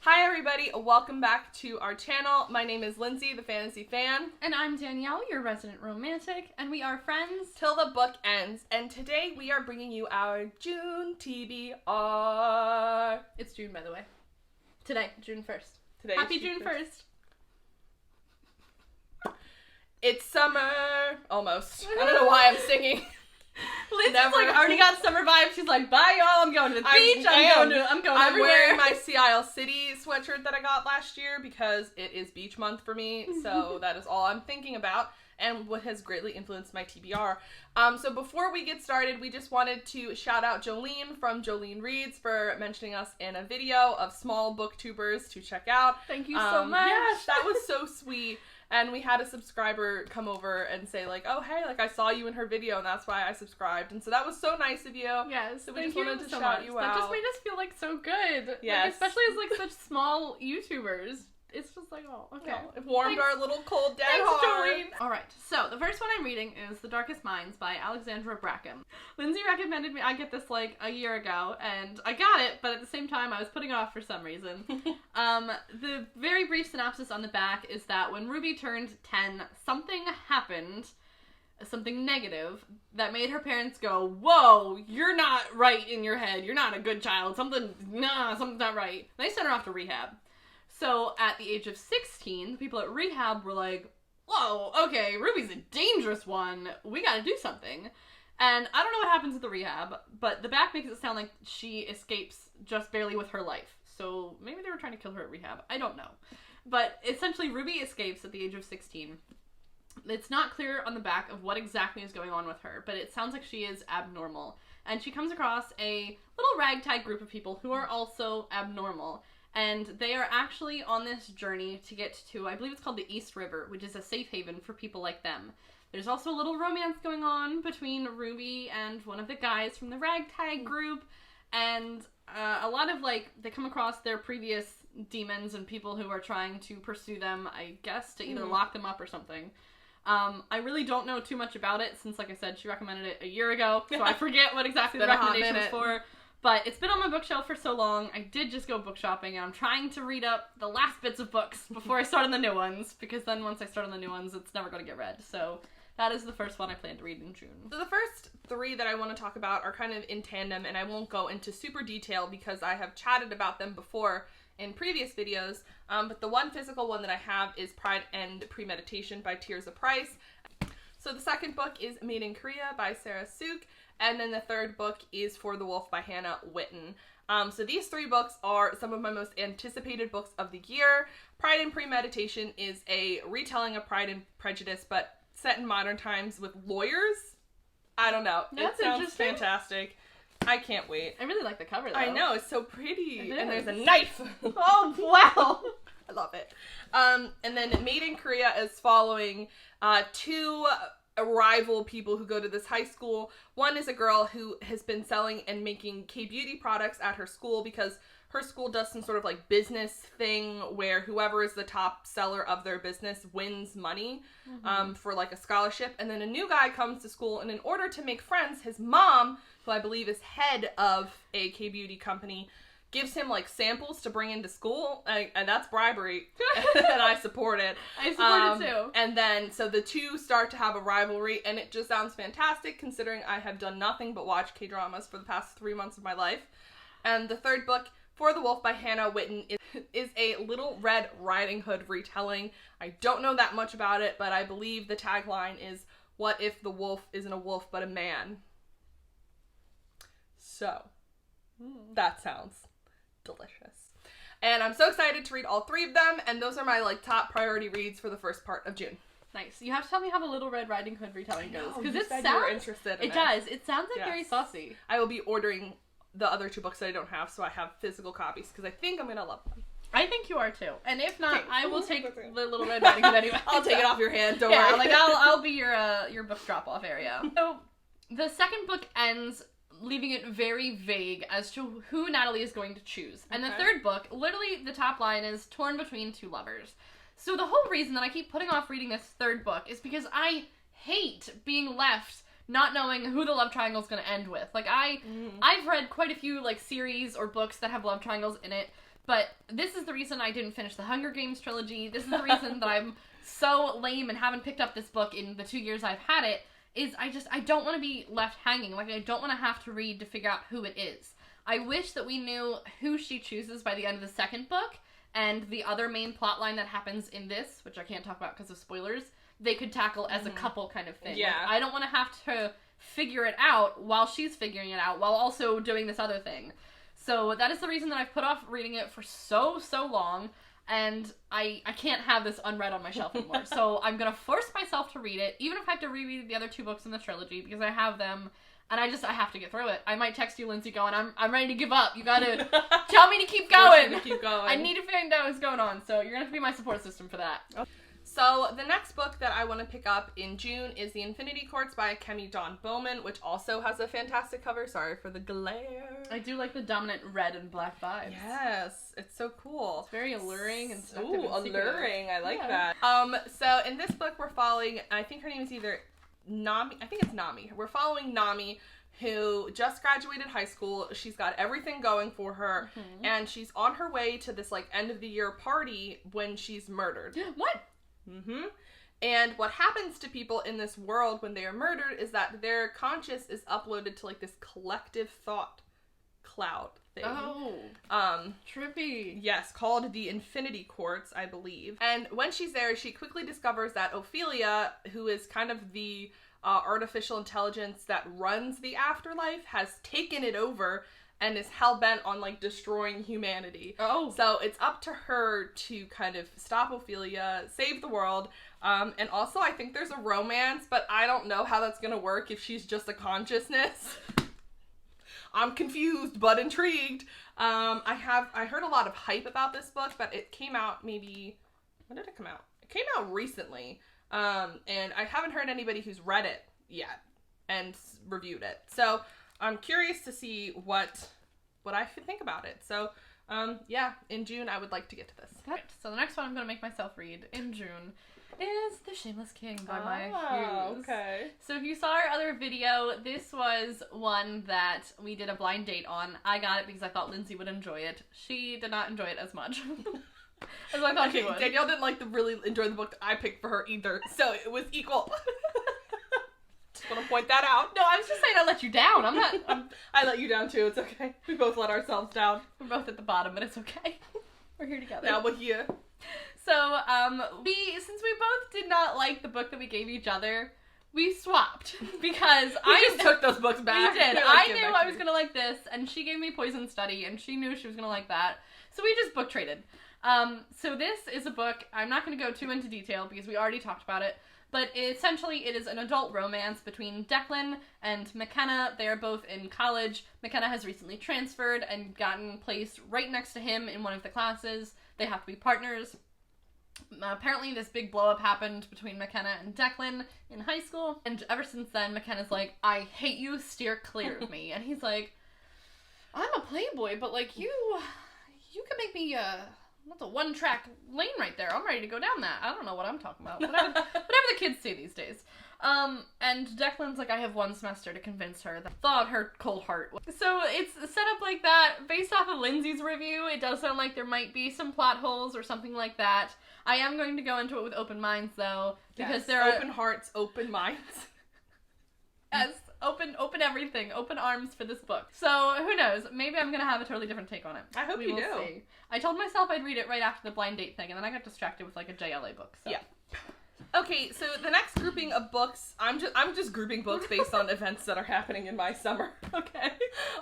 Hi everybody, welcome back to our channel. My name is Lindsay, the Fantasy Fan. And I'm Danielle, your resident romantic, and we are friends till the book ends. And today we are bringing you our June TBR. It's June, by the way. Today, June 1st. Today Happy June 1st. It's summer. Almost. I don't know why I'm singing. Lindsay's already got summer vibes. She's like, bye y'all, I'm going to the beach, I'm going I'm everywhere. wearing my Sea Isle City sweatshirt that I got last year because it is beach month for me, so that is all I'm thinking about and what has greatly influenced my TBR. So before we get started, we just wanted to shout out Jolien from Jolien Reads for mentioning us in a video of small booktubers to check out. Thank you so much. Yes, that was so sweet. And we had a subscriber come over and say, like, oh, hey, like, I saw you in her video, and that's why I subscribed. And so that was so nice of you. Yes, so we just wanted to shout you out. That just made us feel, like, so good. Yes. Like, especially as, like, such small YouTubers. It's just like, oh, okay. Oh, it warmed our little cold dead Thanks, heart. Jolene. Alright, so the first one I'm reading is The Darkest Minds by Alexandra Brackham. Lindsay recommended me I get this like a year ago, and I got it, but at the same time I was putting it off for some reason. The very brief synopsis on the back is that when Ruby turned 10, something happened, something negative, that made her parents go, whoa, you're not right in your head, you're not a good child, something's not right. And they sent her off to rehab. So, at the age of 16, the people at rehab were like, whoa, okay, Ruby's a dangerous one, we gotta do something. And I don't know what happens at the rehab, but the back makes it sound like she escapes just barely with her life. So, maybe they were trying to kill her at rehab, I don't know. But, essentially, Ruby escapes at the age of 16. It's not clear on the back of what exactly is going on with her, but it sounds like she is abnormal. And she comes across a little ragtag group of people who are also abnormal. And they are actually on this journey to get to, I believe it's called the East River, which is a safe haven for people like them. There's also a little romance going on between Ruby and one of the guys from the ragtag group. And a lot of, like, they come across their previous demons and people who are trying to pursue them, I guess, to either lock them up or something. I really don't know too much about it since, like I said, she recommended it a year ago, so I forget what exactly the recommendation was for. But it's been on my bookshelf for so long, I did just go book shopping, and I'm trying to read up the last bits of books before I start on the new ones, because then once I start on the new ones, it's never going to get read. So that is the first one I plan to read in June. So the first three that I want to talk about are kind of in tandem, and I won't go into super detail because I have chatted about them before in previous videos, but the one physical one that I have is Pride and Premeditation by Tirza Price. So the second book is Made in Korea by Sarah Suk. And then the third book is For the Wolf by Hannah Whitten. So these three books are some of my most anticipated books of the year. Pride and Premeditation is a retelling of Pride and Prejudice, but set in modern times with lawyers. I don't know. That's it sounds fantastic. I can't wait. I really like the cover, though. I know, it's so pretty. And there's a knife. Oh, wow. I love it. And then Made in Korea is following two rival people who go to this high school. One is a girl who has been selling and making K-beauty products at her school because her school does some sort of like business thing where whoever is the top seller of their business wins money for like a scholarship. And then a new guy comes to school, and in order to make friends, his mom, who I believe is head of a K-beauty company, gives him, like, samples to bring into school, and that's bribery, and I support it. I support it, too. And then, so the two start to have a rivalry, and it just sounds fantastic, considering I have done nothing but watch K-dramas for the past 3 months of my life. And the third book, For the Wolf by Hannah Whitten, is a Little Red Riding Hood retelling. I don't know that much about it, but I believe the tagline is, what if the wolf isn't a wolf but a man? So, that sounds delicious. And I'm so excited to read all three of them, and those are my, like, top priority reads for the first part of June. Nice. You have to tell me how the Little Red Riding Hood retelling goes, because it sounds... you were interested in it. It does. It sounds like very saucy. I will be ordering the other two books that I don't have, so I have physical copies, because I think I'm gonna love them. I think you are, too. And if not, I will take the Little Red Riding Hood anyway. I'll take it off your hand, don't worry. Yeah, like, I'll be your book drop-off area. So, the second book ends leaving it very vague as to who Natalie is going to choose. And the third book, literally the top line is torn between two lovers. So the whole reason that I keep putting off reading this third book is because I hate being left not knowing who the love triangle is going to end with. Like, I've read quite a few, like, series or books that have love triangles in it, But this is the reason I didn't finish the Hunger Games trilogy. This is the reason that I'm so lame and haven't picked up this book in the 2 years I've had it, is I don't want to be left hanging. Like, I don't want to have to read to figure out who it is. I wish that we knew who she chooses by the end of the second book, and the other main plot line that happens in this, which I can't talk about because of spoilers, they could tackle as a couple kind of thing. Yeah. Like, I don't want to have to figure it out while she's figuring it out, while also doing this other thing. So that is the reason that I've put off reading it for so long, and I can't have this unread on my shelf anymore. So I'm going to force myself to read it, even if I have to reread the other 2 books in the trilogy, because I have them, and I have to get through it. I might text you, Lindsay, going, I'm ready to give up. You gotta tell me to keep going. I need to find out what's going on, so you're going to have to be my support system for that. Okay. So the next book that I want to pick up in June is The Infinity Quartz by Kemi Bowman, which also has a fantastic cover. Sorry for the glare. I do like the dominant red and black vibes. Yes, it's so cool. It's very alluring and seductive. Ooh, alluring. I like that. So in this book we're following, I think her name is either Nami. I think it's Nami. We're following Nami, who just graduated high school. She's got everything going for her, and she's on her way to this like end of the year party when she's murdered. What? And what happens to people in this world when they are murdered is that their conscious is uploaded to like this collective thought cloud thing. Oh. Trippy. Yes, called the Infinity Quartz, I believe. And when she's there, she quickly discovers that Ophelia, who is kind of the artificial intelligence that runs the afterlife, has taken it over and is hell-bent on, like, destroying humanity. Oh. So it's up to her to kind of stop Ophelia, save the world, and also I think there's a romance, but I don't know how that's gonna work if she's just a consciousness. I'm confused, but intrigued. I heard a lot of hype about this book, but it came out maybe... When did it come out? It came out recently, and I haven't heard anybody who's read it yet and reviewed it. So... I'm curious to see what I think about it. So, yeah, in June I would like to get to this. Right. So the next one I'm going to make myself read in June is The Shameless King by Maya Hughes. Okay. So if you saw our other video, this was one that we did a blind date on. I got it because I thought Lindsay would enjoy it. She did not enjoy it as much as I thought she would. Danielle didn't really enjoy the book that I picked for her either, so it was equal. Just want to point that out. No, I was just saying I let you down. I let you down too. It's okay. We both let ourselves down. We're both at the bottom, but it's okay. We're here together. Now we're here. So, since we both did not like the book that we gave each other, we swapped because I just took those books back. We did. I knew I was gonna like this, and she gave me Poison Study, and she knew she was gonna like that. So we just book traded. So this is a book. I'm not gonna go too into detail because we already talked about it. But essentially, it is an adult romance between Declan and McKenna. They are both in college. McKenna has recently transferred and gotten placed right next to him in one of the classes. They have to be partners. Apparently, this big blow-up happened between McKenna and Declan in high school. And ever since then, McKenna's like, I hate you, steer clear of me. And he's like, I'm a playboy, but like, you can make me, that's a one-track lane right there. I'm ready to go down that. I don't know what I'm talking about. Whatever the kids say these days. And Declan's like, I have 1 semester to convince her. That thawed her cold heart. So it's set up like that. Based off of Lindsay's review, it does sound like there might be some plot holes or something like that. I am going to go into it with open minds, though. Because there are... Open hearts, open minds. Yes. Open everything. Open arms for this book. So, who knows? Maybe I'm going to have a totally different take on it. I hope you do. See. I told myself I'd read it right after the blind date thing, and then I got distracted with, like, a JLA book. So. Yeah. Okay, so the next grouping of books, I'm just grouping books based on events that are happening in my summer. Okay.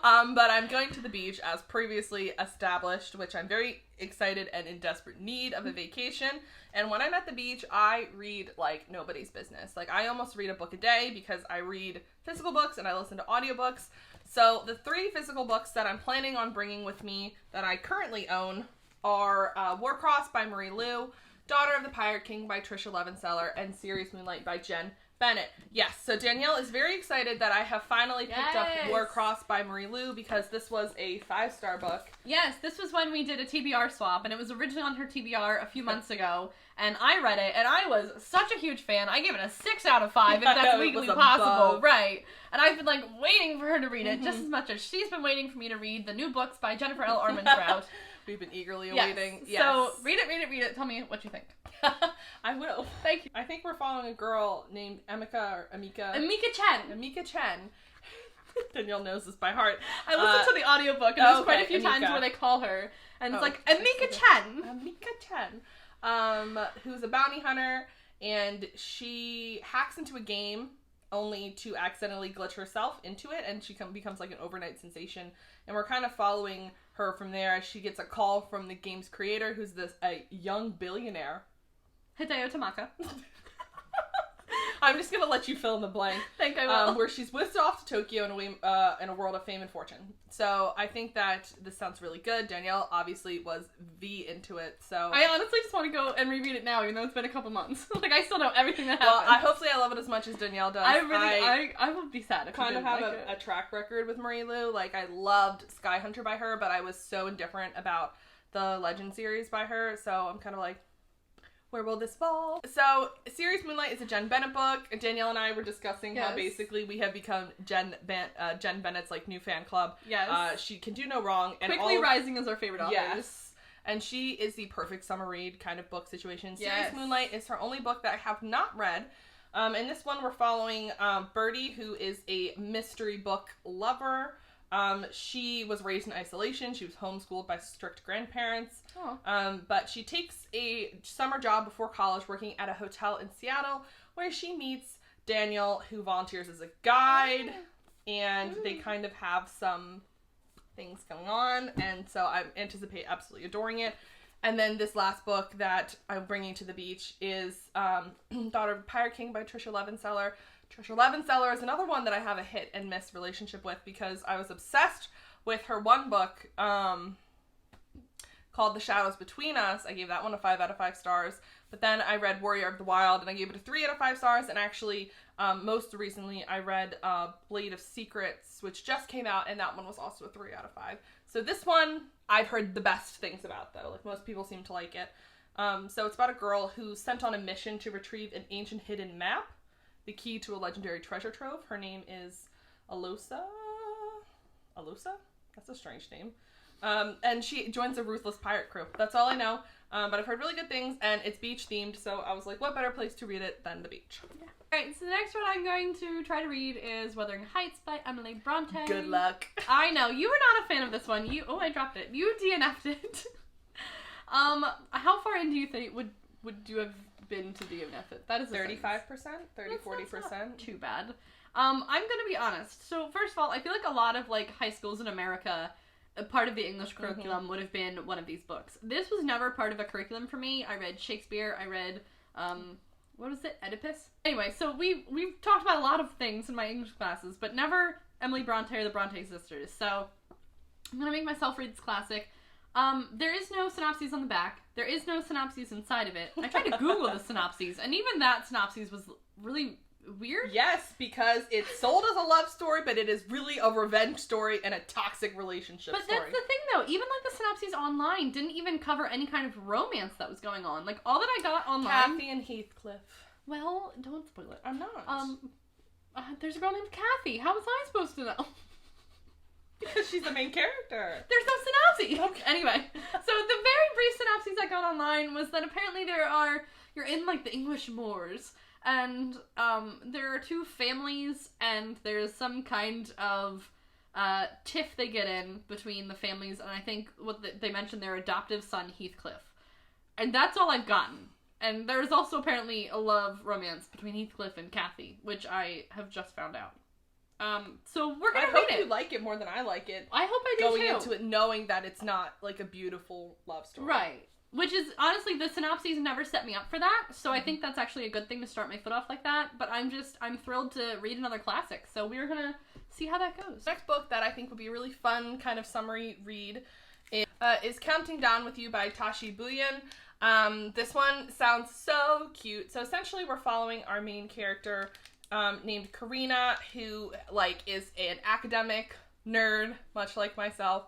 But I'm going to the beach as previously established, which I'm very excited and in desperate need of a vacation. And when I'm at the beach, I read like nobody's business. Like, I almost read a book a day because I read physical books and I listen to audiobooks. So the 3 physical books that I'm planning on bringing with me that I currently own are Warcross by Marie Lu, Daughter of the Pirate King by Trisha Levenseller, and Sirius Moonlight by Jen Bennett. Yes, so Danielle is very excited that I have finally picked up Warcross by Marie Lu because this was a 5-star book. Yes, this was when we did a TBR swap, and it was originally on her TBR a few months ago, and I read it, and I was such a huge fan. I gave it a 6 out of 5, if that's legally possible. Right. And I've been, like, waiting for her to read it just as much as she's been waiting for me to read the new books by Jennifer L. Armentrout. we've been egerly awaiting. Yes. So read it. Tell me what you think. I will. Thank you. I think we're following a girl named Amika. Amika Chen. Danielle knows this by heart. I listened to the audiobook, and there's quite a few times where they call her, and it's like, Amika Chen. Amika Chen. Who's a bounty hunter, and she hacks into a game only to accidentally glitch herself into it, and she becomes like an overnight sensation. And we're kind of following her from there as she gets a call from the game's creator, who's a young billionaire. Hideo Tamaka. I'm just gonna let you fill in the blank. Think I will. Where she's whisked off to Tokyo in a world of fame and fortune. So I think that this sounds really good. Danielle obviously was into it. So I honestly just want to go and reread it now, even though it's been a couple months. Like I still know everything that happened. Well, hopefully I love it as much as Danielle does. I would be sad if kind of have a track record with Marie Lu. Like I loved Sky Hunter by her, but I was so indifferent about the Legend series by her. So I'm kind of like, where will this fall? So, Sirius Moonlight is a Jen Bennett book. Danielle and I were discussing how basically we have become Jen Bennett's like new fan club. Yes. She can do no wrong. And Quickly Rising is our favorite author. Yes. And she is the perfect summer read kind of book situation. Yes. Sirius Moonlight is her only book that I have not read. In this one, we're following Birdie, who is a mystery book lover. She was raised in isolation. She was homeschooled by strict grandparents. Oh. But she takes a summer job before college working at a hotel in Seattle where she meets Danielle, who volunteers as a guide. And they kind of have some things going on. And so I anticipate absolutely adoring it. And then this last book that I'm bringing to the beach is Daughter of Pirate King by Trisha Levenseller. Trisha Levenseller is another one that I have a hit and miss relationship with because I was obsessed with her one book called The Shadows Between Us. I gave that one a 5 out of 5 stars. But then I read Warrior of the Wild and I gave it a 3 out of 5 stars. And actually, most recently, I read Blade of Secrets, which just came out, and that one was also a 3 out of 5. So this one, I've heard the best things about, though. Like, most people seem to like it. So it's about a girl who's sent on a mission to retrieve an ancient hidden map, the key to a legendary treasure trove. Her name is Alosa? That's a strange name. And she joins a ruthless pirate crew. That's all I know. But I've heard really good things, and it's beach themed, so I was like, what better place to read it than the beach? Yeah. Alright, so the next one I'm going to try to read is Wuthering Heights by Emily Bronte. Good luck. I know, you were not a fan of this one. I dropped it. You DNF'd it. How far in do you think would you have been to DNF it? That is 35%? 30-40%? Too bad. I'm gonna be honest. So first of all, I feel like a lot of like high schools in America, a part of the English curriculum would have been one of these books. This was never part of a curriculum for me. I read Shakespeare. I read what was it? Oedipus? Anyway, so we've talked about a lot of things in my English classes, but never Emily Bronte or the Bronte sisters. So I'm gonna make myself read this classic. There is no synopses on the back. There is no synopses inside of it. I tried to Google the synopses, and even that synopses was really weird. Yes, because it's sold as a love story, but it is really a revenge story and a toxic relationship story. But that's the thing, though. Even, like, the synopses online didn't even cover any kind of romance that was going on. Like, all that I got online... Kathy and Heathcliff. Well, don't spoil it. I'm not. There's a girl named Kathy. How was I supposed to know? Because she's the main character. There's no synopsis. Okay. Anyway, so the very brief synopsis I got online was that apparently you're in, like, the English moors, and there are two families, and there's some kind of tiff they get in between the families, and I think they mentioned their adoptive son, Heathcliff. And that's all I've gotten. And there's also apparently a love romance between Heathcliff and Kathy, which I have just found out. So we're gonna read it. I hope you like it more than I like it. I hope I do going too. into it knowing that it's not like a beautiful love story. Right. Which is, honestly, the synopses never set me up for that, so I think that's actually a good thing to start my foot off like that, but I'm thrilled to read another classic, so we're gonna see how that goes. The next book that I think would be a really fun kind of summary read is Counting Down With You by Tashi Buyan. This one sounds so cute. So essentially we're following our main character named Karina, who like is an academic nerd, much like myself.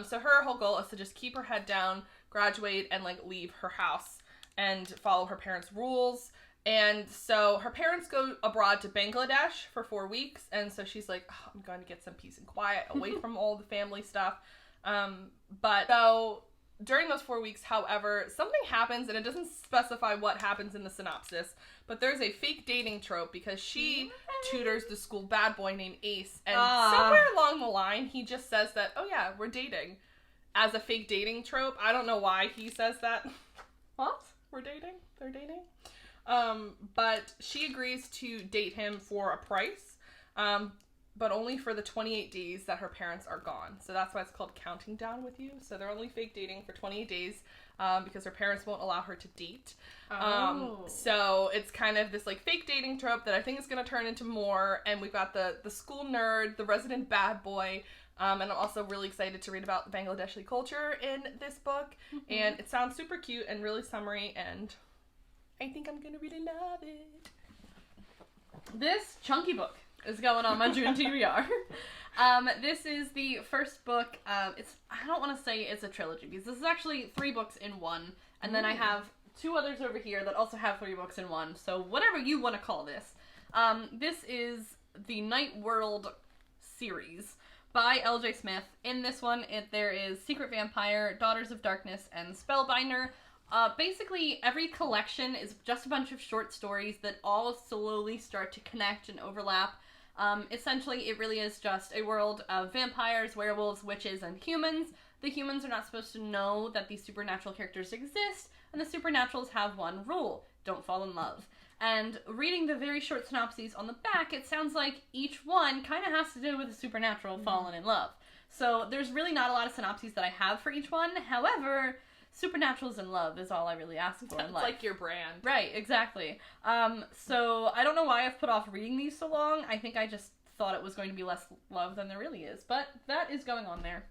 So her whole goal is to just keep her head down, graduate, and like leave her house and follow her parents' rules. And so her parents go abroad to Bangladesh for 4 weeks, and so she's like, oh, I'm going to get some peace and quiet away from all the family stuff. But so during those 4 weeks, however, something happens, and it doesn't specify what happens in the synopsis, but there's a fake dating trope because she tutors the school bad boy named Ace, and somewhere along the line, he just says that, oh yeah, we're dating, as a fake dating trope. I don't know why he says that. What? We're dating? They're dating? But she agrees to date him for a price, but only for the 28 days that her parents are gone. So that's why it's called Counting Down with You. So they're only fake dating for 28 days because her parents won't allow her to date. So it's kind of this like fake dating trope that I think is going to turn into more. And we've got the school nerd, the resident bad boy. And I'm also really excited to read about Bangladeshi culture in this book. And it sounds super cute and really summery, and I think I'm going to really love it. This chunky book is going on my June TBR. This is the first book. I don't want to say it's a trilogy because this is actually 3 books in one, and then I have 2 others over here that also have 3 books in one. So whatever you want to call this. This is the Night World series by L.J. Smith. In this one, there is Secret Vampire, Daughters of Darkness, and Spellbinder. Basically, every collection is just a bunch of short stories that all slowly start to connect and overlap. Essentially, it really is just a world of vampires, werewolves, witches, and humans. The humans are not supposed to know that these supernatural characters exist, and the supernaturals have one rule: don't fall in love. And reading the very short synopses on the back, it sounds like each one kind of has to do with a supernatural falling in love. So there's really not a lot of synopses that I have for each one. However, supernaturals in love is all I really ask for in life. It's like your brand. Right, exactly. So I don't know why I've put off reading these so long. I think I just thought it was going to be less love than there really is. But that is going on there.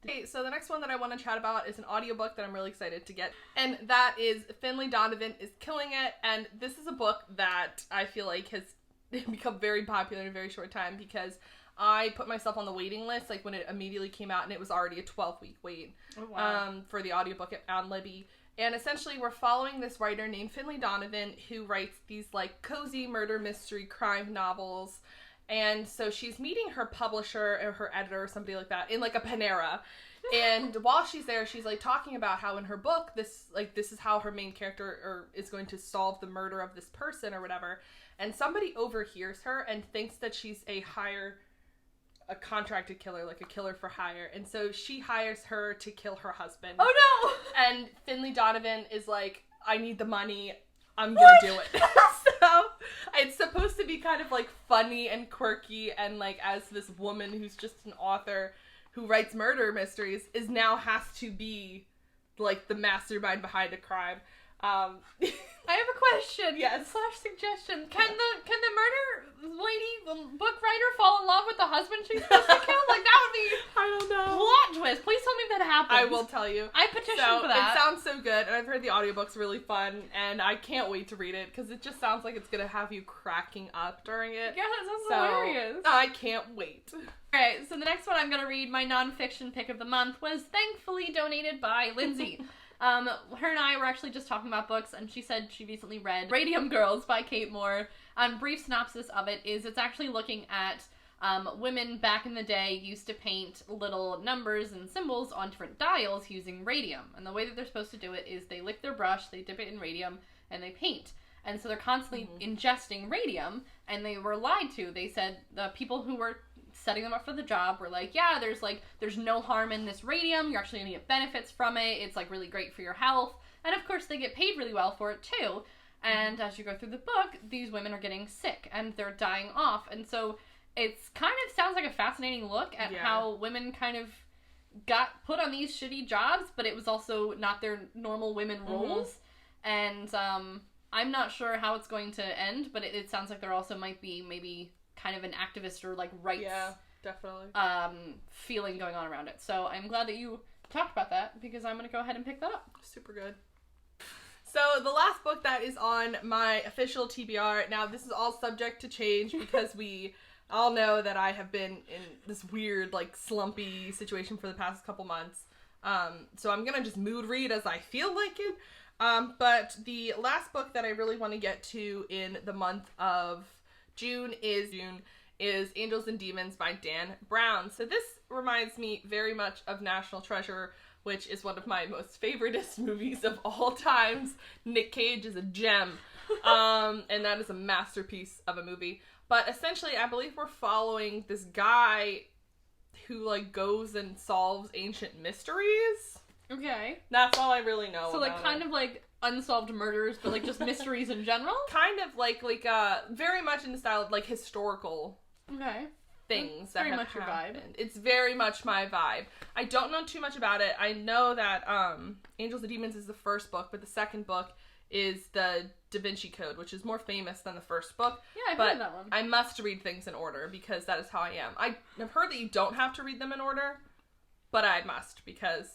Okay, so the next one that I want to chat about is an audiobook that I'm really excited to get. And that is Finley Donovan is Killing It. And this is a book that I feel like has become very popular in a very short time because I put myself on the waiting list like when it immediately came out, and it was already a 12-week wait for the audiobook on Libby. And essentially we're following this writer named Finley Donovan who writes these like cozy murder mystery crime novels. And so she's meeting her publisher or her editor or somebody like that in like a Panera. And while she's there, she's like talking about how in her book this is how her main character is going to solve the murder of this person or whatever. And somebody overhears her and thinks that she's a contracted killer, like a killer for hire. And so she hires her to kill her husband. Oh no! And Finley Donovan is like, I need the money. I'm gonna do it. So it's supposed to be kind of like funny and quirky, and like as this woman who's just an author who writes murder mysteries now has to be like the mastermind behind a crime. I have a question. Yes. / suggestion. Can the murder lady, book writer, fall in love with the husband she's supposed to kill? Like, that would be I don't know. Plot twist. Please tell me that happens. I will tell you. I petition for that. It sounds so good, and I've heard the audiobook's really fun, and I can't wait to read it, because it just sounds like it's going to have you cracking up during it. Yeah, that sounds hilarious. I can't wait. Alright, so the next one I'm going to read, my nonfiction pick of the month, was thankfully donated by Lindsay. Her and I were actually just talking about books, and she said she recently read Radium Girls by Kate Moore. Brief synopsis of it is it's actually looking at women back in the day used to paint little numbers and symbols on different dials using radium. And the way that they're supposed to do it is they lick their brush, they dip it in radium, and they paint. And so they're constantly ingesting radium, and they were lied to. They said the people who were setting them up for the job were like, yeah, there's no harm in this radium, you're actually gonna get benefits from it, it's like really great for your health, and of course they get paid really well for it too. And as you go through the book, these women are getting sick and they're dying off, and so it's kind of sounds like a fascinating look at how women kind of got put on these shitty jobs, but it was also not their normal women roles. And I'm not sure how it's going to end, but it sounds like there also might be maybe kind of an activist or like rights definitely feeling going on around it. So I'm glad that you talked about that, because I'm going to go ahead and pick that up. Super good. So the last book that is on my official TBR, now this is all subject to change because we all know that I have been in this weird like slumpy situation for the past couple months. So I'm going to just mood read as I feel like it. But the last book that I really want to get to in the month of June is Angels and Demons by Dan Brown. So this reminds me very much of National Treasure which is one of my most favoritist movies of all times. Nick Cage is a gem. And that is a masterpiece of a movie. But essentially, I believe we're following this guy who, like, goes and solves ancient mysteries. Okay. That's all I really know. So, like, kind of like unsolved murders, but, like, just mysteries in general? Kind of like, very much in the style of, like, historical things that have happened. Very much your vibe. It's very much my vibe. I don't know too much about it. I know that Angels and Demons is the first book, but the second book is the Da Vinci Code, which is more famous than the first book. Yeah, I've heard of that one. I must read things in order because that is how I am. I've heard that you don't have to read them in order, but I must because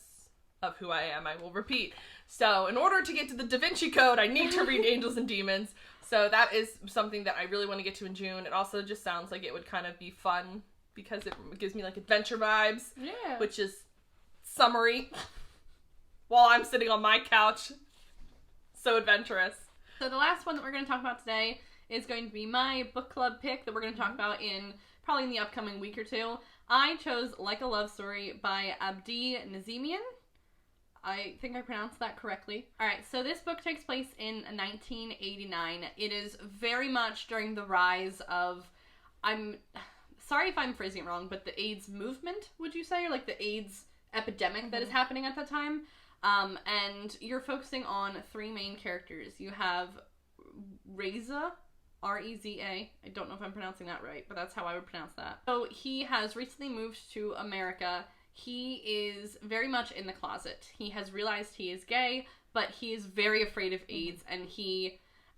of who I am. I will repeat. So in order to get to the Da Vinci Code, I need to read Angels and Demons. So that is something that I really want to get to in June. It also just sounds like it would kind of be fun because it gives me like adventure vibes. Yeah. Which is summery while I'm sitting on my couch. So adventurous. So the last one that we're going to talk about today is going to be my book club pick that we're going to talk about probably in the upcoming week or two. I chose Like a Love Story by Abdi Nazemian. I think I pronounced that correctly. Alright, so this book takes place in 1989. It is very much during the rise of, I'm sorry if I'm phrasing it wrong, but the AIDS movement, would you say? Or like the AIDS epidemic that is happening at that time. And you're focusing on three main characters. You have Reza, R-E-Z-A. I don't know if I'm pronouncing that right, but that's how I would pronounce that. So he has recently moved to America. He is very much in the closet. He has realized he is gay, but he is very afraid of AIDS, and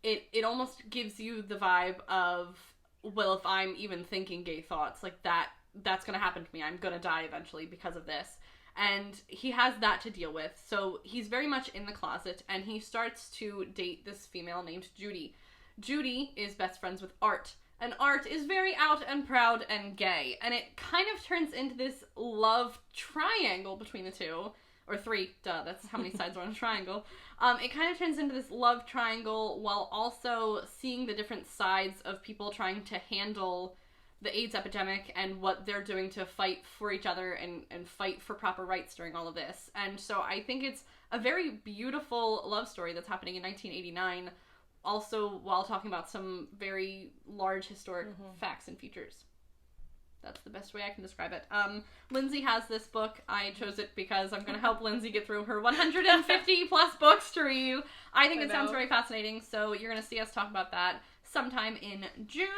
it almost gives you the vibe of, well, if I'm even thinking gay thoughts, like that's gonna happen to me. I'm gonna die eventually because of this. And he has that to deal with. So he's very much in the closet, and he starts to date this female named Judy. Judy is best friends with Art, and Art is very out and proud and gay. And it kind of turns into this love triangle between the two. Or three, duh, that's how many sides are on a triangle. It kind of turns into this love triangle while also seeing the different sides of people trying to handle the AIDS epidemic and what they're doing to fight for each other and fight for proper rights during all of this. And so I think it's a very beautiful love story that's happening in 1989, also while talking about some very large historic facts and features. That's the best way I can describe it. Lindsay has this book. I chose it because I'm going to help Lindsay get through her 150 plus books to read. I think it sounds very fascinating, so you're going to see us talk about that sometime in June.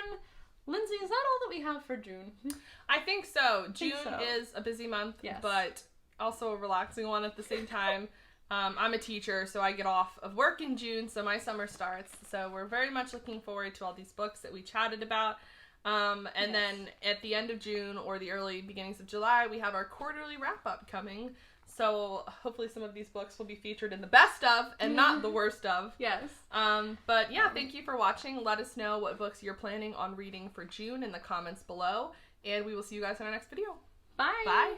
Lindsay, is that all that we have for June? I think so. June is a busy month, yes, but also a relaxing one at the same time. I'm a teacher, so I get off of work in June, so my summer starts. So we're very much looking forward to all these books that we chatted about. And then at the end of June or the early beginnings of July, we have our quarterly wrap-up coming. So hopefully some of these books will be featured in the best of and not the worst of. Yes. But yeah, thank you for watching. Let us know what books you're planning on reading for June in the comments below. And we will see you guys in our next video. Bye. Bye.